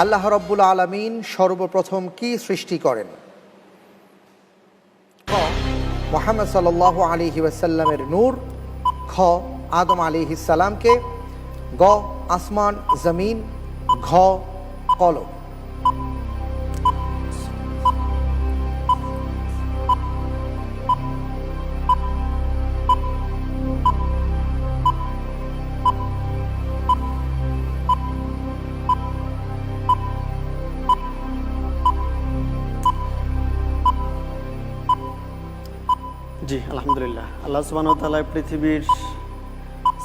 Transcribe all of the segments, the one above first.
আল্লাহ রাব্বুল আলামিন সর্বপ্রথম কি সৃষ্টি করেন? ক, মুহাম্মদ সাল্লাল্লাহু আলাইহি ওয়াসাল্লামের নূর। খ, আদম আলাইহিস সালামকে। গ, আসমান জমিন। ঘ, কলম। জি, আলহামদুলিল্লাহ। আল্লাহ সুবহানাহু ওয়া তাআলা পৃথিবীর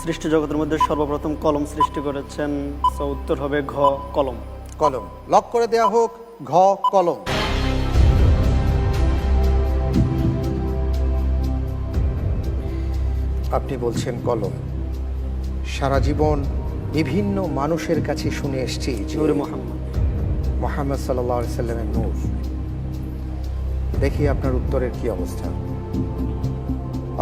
সৃষ্টি জগতের মধ্যে সর্বপ্রথম কলম সৃষ্টি করেছেন। সো উত্তর হবে ঘ, কলম। কলম লক করে দেয়া হোক। ঘ, কলম। আপনি বলছেন কলম। সারা জীবন বিভিন্ন মানুষের কাছে শুনে এসেছি নূরে মুহাম্মদ। মুহাম্মদ সাল্লাল্লাহু আলাইহি সাল্লামের নূর। দেখি আপনার উত্তরের কি অবস্থা।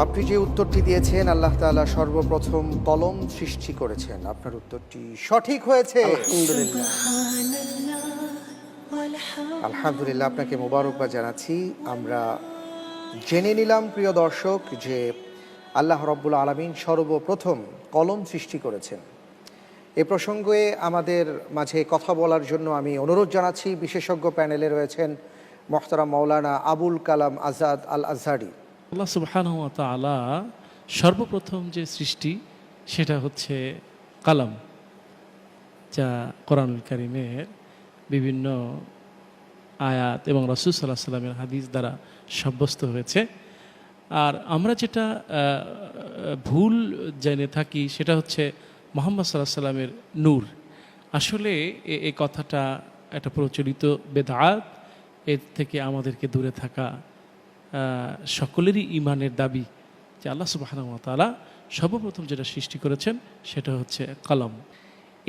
আপনি যে উত্তরটি দিয়েছেন, আল্লাহ তাআলা সর্বপ্রথম কলম সৃষ্টি করেছেন, আপনার উত্তরটি সঠিক হয়েছে। আলহামদুলিল্লাহ। আলহামদুলিল্লাহ, আপনাকে মোবারকবাদ জানাচ্ছি। আমরা জেনে নিলাম প্রিয় দর্শক যে আল্লাহ রাব্বুল আলামিন সর্বপ্রথম কলম সৃষ্টি করেছেন। এ প্রসঙ্গে আমাদের মাঝে কথা বলার জন্য আমি অনুরোধ জানাচ্ছি, বিশেষজ্ঞ প্যানেলে রয়েছেন মোহতারাম মাওলানা আবুল কালাম আজাদ আল আজহারি। আল্লাহ সুবহানাহু ওয়া তাআলা সর্বপ্রথম যে সৃষ্টি সেটা হচ্ছে কালাম, যা কোরআনুল কারীমের বিভিন্ন আয়াত এবং রাসূল সাল্লাল্লাহু আলাইহি সাল্লামের হাদিস দ্বারা সাব্যস্ত হয়েছে। আর আমরা যেটা ভুল জেনে থাকি সেটা হচ্ছে মুহাম্মদ সাল্লাল্লাহু আলাইহি সাল্লামের নূর। আসলে এই কথাটা একটা প্রচলিত বেদআত। এর থেকে আমাদেরকে দূরে থাকা সকলেরই ঈমানের দাবি যে আল্লাহ সুবহানাহু ওয়া তাআলা সর্বপ্রথম যেটা সৃষ্টি করেছেন সেটা হচ্ছে কলম।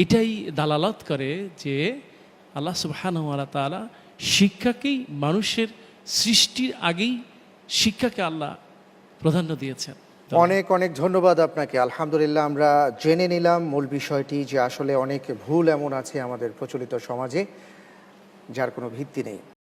এটাই দালালাত করে যে আল্লাহ সুবহানাহু ওয়া তাআলা শিক্ষাকেই মানুষের সৃষ্টির আগেই শিক্ষাকে আল্লাহ প্রাধান্য দিয়েছেন। অনেক অনেক ধন্যবাদ আপনাকে। আলহামদুলিল্লাহ, আমরা জেনে নিলাম মূল বিষয়টি যে আসলে অনেক ভুল এমন আছে আমাদের প্রচলিত সমাজে যার কোনো ভিত্তি নেই।